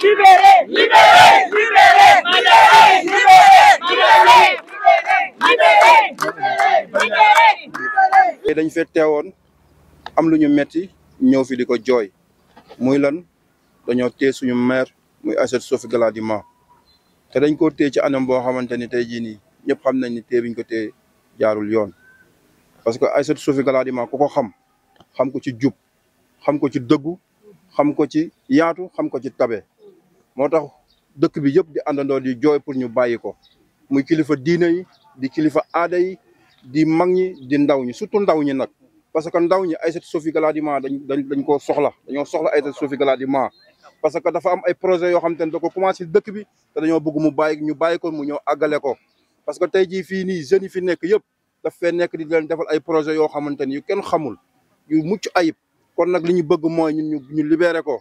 Libérez, libérez, libérez, libérez, libérez, libérez. dañ fee teewoon am lu ñu metti ñëw fi di ko jooy muy lan dañoo téye suñu maire muy Aïssatou Sophie Gladima te dañ koo téye ci anam boo xamante ni tey jii nii ñëpp xam nañ ni téye biñ ko téye jaarul yoon parce que Aïssatou Sophie Gladima ku ko xam ko ci jub xam ko ci dëggu xam ko ci yaatu xam ko ci tabe moo tax dëkk bi yëpp di àndandoo di jooy pour ñu bàyyi ko muy kilifa diine yi di kilifa aada yi di mag ñi di ndaw ñi surtout ndaw ñi nag parce que ndaw ñi Aïssatou Sophie Gladima dañ koo soxla dañoo soxla Aïssatou Sophie Gladima parce que dafa am ay projet yoo xam te ne da ko commencé dëkk bi te dañoo bëgg mu bàyyi ko mu ñëw àggale ko parce que tey jii fii nii jeunes yi fi nekk yëpp daf fee nekk di leen defal ay projet yoo xamante ni yu kenn xamul yu mucc ayib kon nag li ñu bëgg mooy ñun ñu libéré ko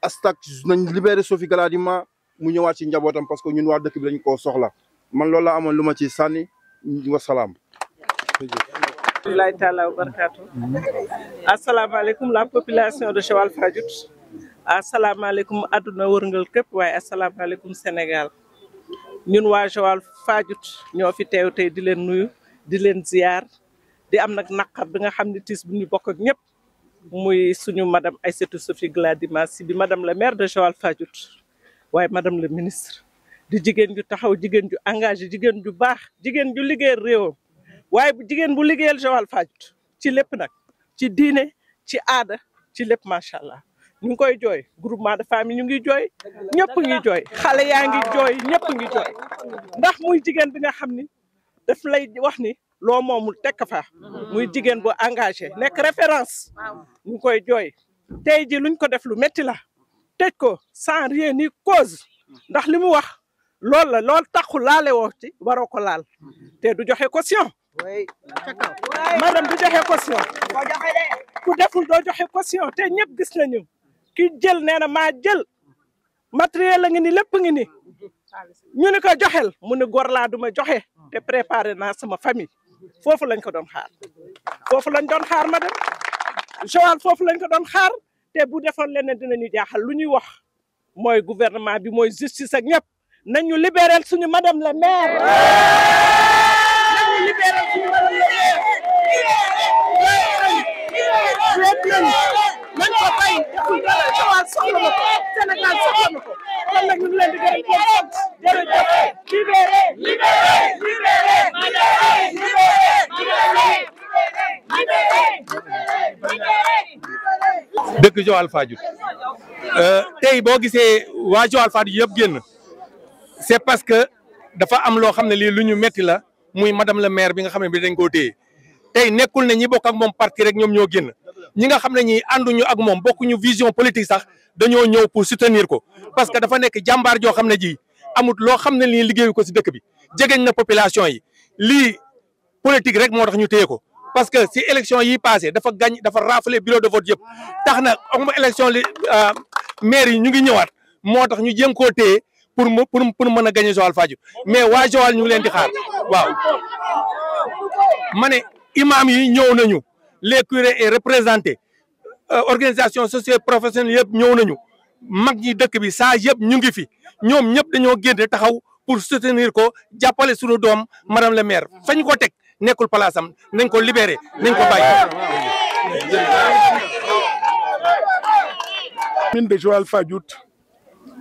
astak nañ libéré Sophie Gladima mu ñëwaat ci njabootam parce que ñun waa dëkk bi dañ koo soxla man loolu laa amoon lu ma ci sànni wasalaam. Alhamdulilah taala wa barakatu. Asalaamaaleykum la population de Joal Fadiouth. Asalaamaaleykum àdduna wërngal képp waaye asalaamaaleykum Sénégal. ñun waa Joal Fadiouth ñoo fi teew tey di leen nuyu di leen ziar di am nag naqar bi nga xam ne tiis bu ñu bokk ak ñëpp muy suñu madame Aïssatou Sophie Gladima Sy di madame la maire de Joal Fadiouth waaye madame le ministre di jigéen ju taxaw jigéen ju engagé jigéen ju baax jigéen ju liggéeyal réewam waaye jigéen bu liggéeyal Joal Fadiouth ci lépp nag ci diine ci aada ci lépp macha allah ñu ngi koy jooy groupement de famille ñu ngi jooy ñëpp ngi jooy xale yaa ngi jooy ñëpp ngi jooy ndax muy jigéen bi nga xam ni daf lay wax ni loo moomul tekk fa muy jigéen bu engagé nekk référence ñu ngi koy jooy tey ji luñ ko def lu métti la tëj ko sans rien ni cause ndax li mu wax loolu la loolu taxu laale woo ci waroo ko laal te du joxe caution madame du joxe caution ku deful doo joxe caution te ñëpp gis nañu ki jël nee na maa jël matériel la ngi ni lépp ngi ni ñu ni ko joxel mu ne góor laa duma joxe te préparé naa sama famille foofu lañ ko doon xaar foofu lañ doon xaar madame Joal foofu lañ ko doon xaar te bu defoon leneen dinañu jaaxal lu ñuy wax mooy gouvernement bi mooy justice ak ñëpp nañu libéral suñu madame la maire nañu libéral suñu madame la maire nañ ko bay deful dara Joal soxla na ko Sénégal soxla na ko kon nag ñu ngi leen di gërëm di leen sant jërëjëf libéré libéré libéré dëkk Joal Fadiouth tey boo gisee waa Joal Fadiouth yëpp génn c'est parce que dafa am loo xam ne lii lu ñu metti la muy madame le maire bi nga xam ne bi dañ koo téye tey nekkul ne ñi bokk ak moom parti rek ñoom ñoo génn ñi nga xam ne ñi ànduñu ak moom bokkuñu vision politique sax dañoo ñëw pour soutenir ko parce que dafa nekk jàmbaar joo xam ne ji amut loo xam ne lii liggéeyu ko si dëkk bi jegeñ na population yi lii politique rek moo tax ñu téye ko parce que si élection yi passé dafa gañ dafa raflé bureau de vote yëpp tax na am élection li maire yi ñu ngi ñëwaat moo tax ñu jéem koo téye pour mën a gagné Joal Fadiouth mais waa Joal ñu ngi leen di xaar waaw ma ne imam yi ñëw nañu les curés et représentés organisation socio-professionnelle yëpp ñëw nañu mag ñi dëkk bi saa yëpp ñu ngi fi ñoom ñëpp dañoo génn taxaw pour soutenir ko jàppale suñu doom madame le maire fañ ko teg nekkul place am nañ ko libéré nañ ko bàyyi. Commune de Joal Fadiouth,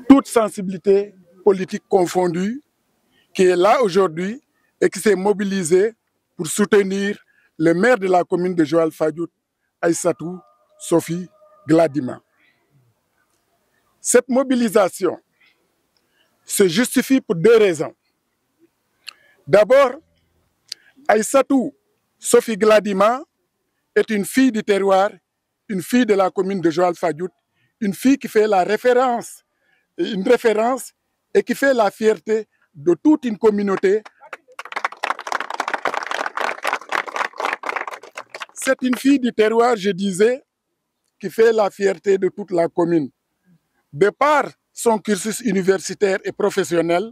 toute sensibilité politique confondue, qui est là aujourd'hui et qui s'est mobilisée pour soutenir le maire de la commune de Joal Fadiouth, Aïssatou Sophie Gladima. Cette mobilisation se justifie pour deux raisons. D'abord, Aïssatou Sophie Gladima est une fille du terroir, une fille de la commune de Joal Fadiouth, une fille qui fait la référence, une référence et qui fait la fierté de toute une communauté. C'est une fille du terroir, je disais, qui fait la fierté de toute la commune. De par son cursus universitaire et professionnel,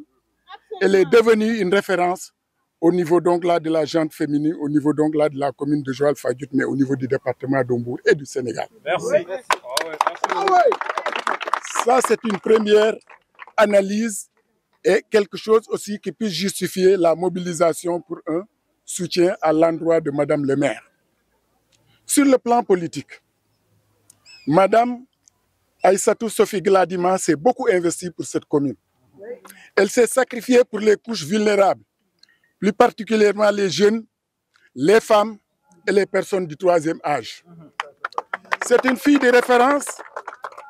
elle est devenue une référence au niveau donc là de la gente féminine, au niveau donc là de la commune de Joal Fadiouth, mais au niveau du département d'Ombour et du Sénégal. Merci. Ça, c'est une première analyse et quelque chose aussi qui puisse justifier la mobilisation pour un soutien à l'endroit de Madame le maire. Sur le plan politique, Madame Aïssatou Sophie Gladima s'est beaucoup investie pour cette commune. Elle s'est sacrifiée pour les couches vulnérables, plus particulièrement les jeunes, les femmes et les personnes du troisième âge. C'est une fille de référence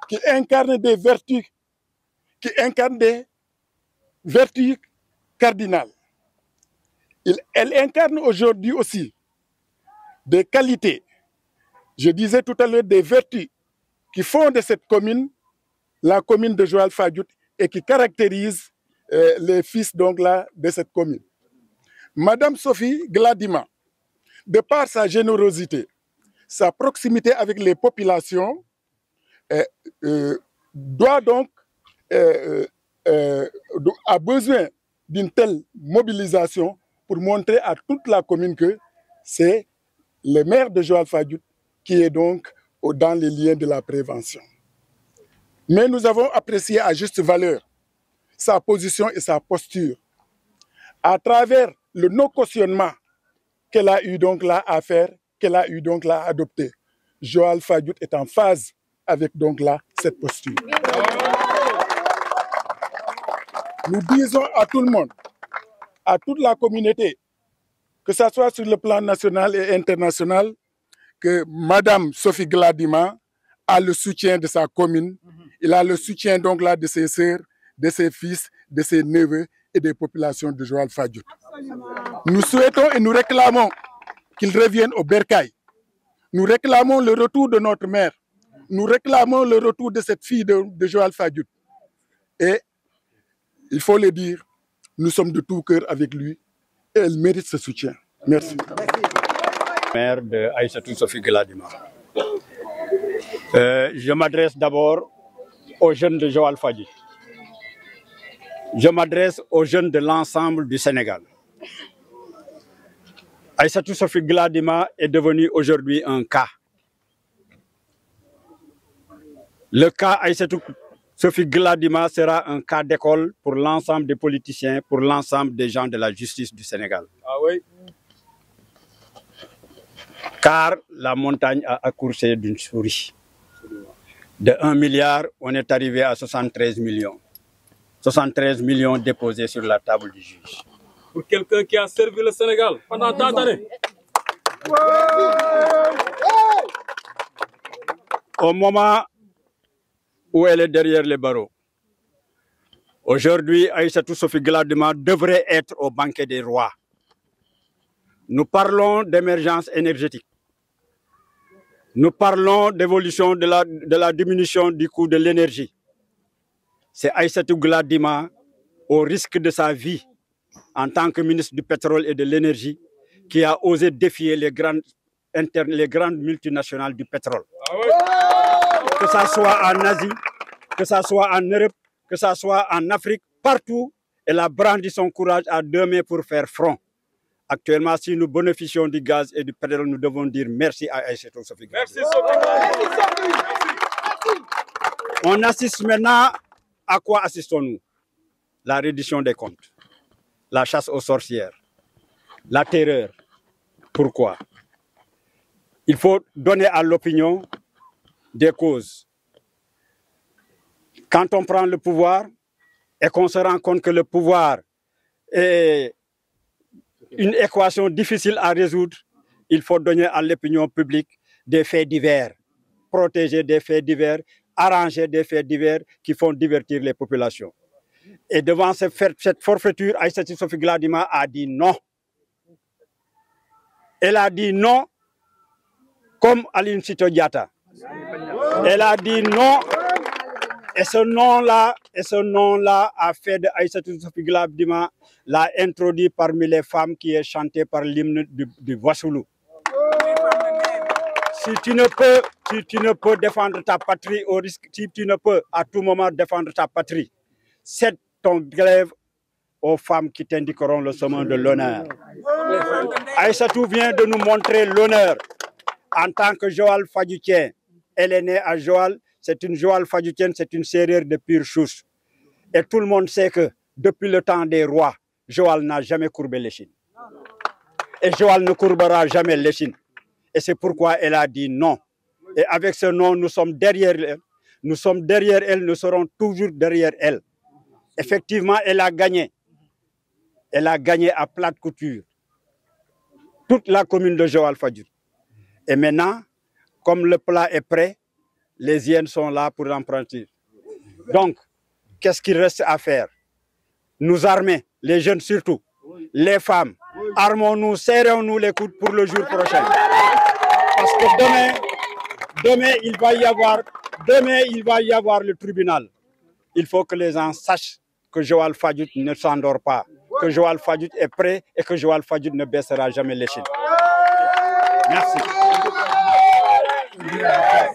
qui incarne des vertus, cardinales. Elle incarne aujourd'hui aussi des qualités, je disais tout à l'heure des vertus qui font de cette commune la commune de Joal-Fadiouth et qui caractérisent les fils donc là de cette commune. Madame Sophie Gladima, de par sa générosité, sa proximité avec les populations, doit donc a besoin d'une telle mobilisation pour montrer à toute la commune que c'est le maire de Joal-Fadiouth qui est donc dans les liens de la prévention. Mais nous avons apprécié à juste valeur sa position et sa posture à travers le non-cautionnement qu'elle a eu donc là à faire, qu'elle a eu donc là à adopter. Joal-Fadiouth est en phase avec donc là cette posture. Nous disons à tout le monde, à toute la communauté, que ce soit sur le plan national et international, que Madame Sophie Gladima a le soutien de sa commune, il a le soutien donc là de ses sœurs, de ses fils, de ses neveux et des populations de Joal-Fadiouth. Nous souhaitons et nous réclamons qu'il revienne au bercail. Nous réclamons le retour de notre mère. Nous réclamons le retour de cette fille de Joal-Fadiouth. Et il faut le dire, nous sommes de tout cœur avec lui et elle mérite ce soutien. Merci. Maire de Aïssatou Sophie Gladima. Je m'adresse d'abord aux jeunes de Joal-Fadiouth. Je m'adresse aux jeunes de l'ensemble du Sénégal. Aïssatou Sophie Gladima est devenue aujourd'hui un cas. Le cas Aïssatou Sophie Gladima sera un cas d'école pour l'ensemble des politiciens, pour l'ensemble des gens de la justice du Sénégal. Ah oui. Car la montagne a accouché d'une souris. De 1 milliard, on est arrivé à 73 millions. 73 millions déposés sur la table du juge. Pour quelqu'un qui a servi le Sénégal pendant tant d'années. Au moment où elle est derrière les barreaux, aujourd'hui, Aïssatou Sophie Gladima devrait être au banquet des rois. Nous parlons d'émergence énergétique. Nous parlons d'évolution de la diminution du coût de l'énergie. C'est Aïssatou Gladima, au risque de sa vie, en tant que ministre du pétrole et de l'énergie, qui a osé défier les grandes multinationales du pétrole. Que ce soit en Asie, que ce soit en Europe, que ce soit en Afrique, partout, elle a brandi son courage à 2 mains pour faire front. Actuellement, si nous bénéficions du gaz et du pétrole, nous devons dire merci à Aïssatou Sophie Gladima. Merci Sophie. On assiste maintenant, à quoi assistons-nous? La reddition des comptes, la chasse aux sorcières, la terreur. Pourquoi? Il faut donner à l'opinion des causes. Quand on prend le pouvoir et qu'on se rend compte que le pouvoir est une équation difficile à résoudre, il faut donner à l'opinion publique des faits divers, protéger des faits divers, arranger des faits divers qui font divertir les populations. Et devant cette forfaiture, Aïssatou Sophie Gladima a dit non. Elle a dit non comme Aline Sitoé Diatta. Elle a dit non. Et ce nom-là a fait de Aïssatou Sophie Gladima, l'a introduit parmi les femmes qui est chanté par l'hymne du Wassoulou. Si tu ne peux défendre ta patrie au risque, si tu ne peux à tout moment défendre ta patrie, cède ton glaive aux femmes qui t'indiqueront le chemin de l'honneur. Aïssatou vient de nous montrer l'honneur en tant que Joal-Fadiouthien. Elle est née à Joal, c'est une Joal Fadiouthienne, c'est une Sérère de pure souche. Et tout le monde sait que depuis le temps des rois, Joal n'a jamais courbé l'échine. Et Joal ne courbera jamais l'échine. Et c'est pourquoi elle a dit non. Et avec ce non, nous sommes derrière elle. Nous sommes derrière elle, nous serons toujours derrière elle. Effectivement, elle a gagné. Elle a gagné à plate couture toute la commune de Joal Fadiouth. Et maintenant, comme le plat est prêt, les hyènes sont là pour l'emprunter. Donc, qu'est-ce qu'il reste à faire? Nous armer, les jeunes surtout, les femmes, armons-nous, serrons-nous les coudes pour le jour prochain. Parce que demain, il va y avoir le tribunal. Il faut que les gens sachent que Joal Fadiouth ne s'endort pas, que Joal Fadiouth est prêt et que Joal Fadiouth ne baissera jamais l'échine. Merci. Libérez!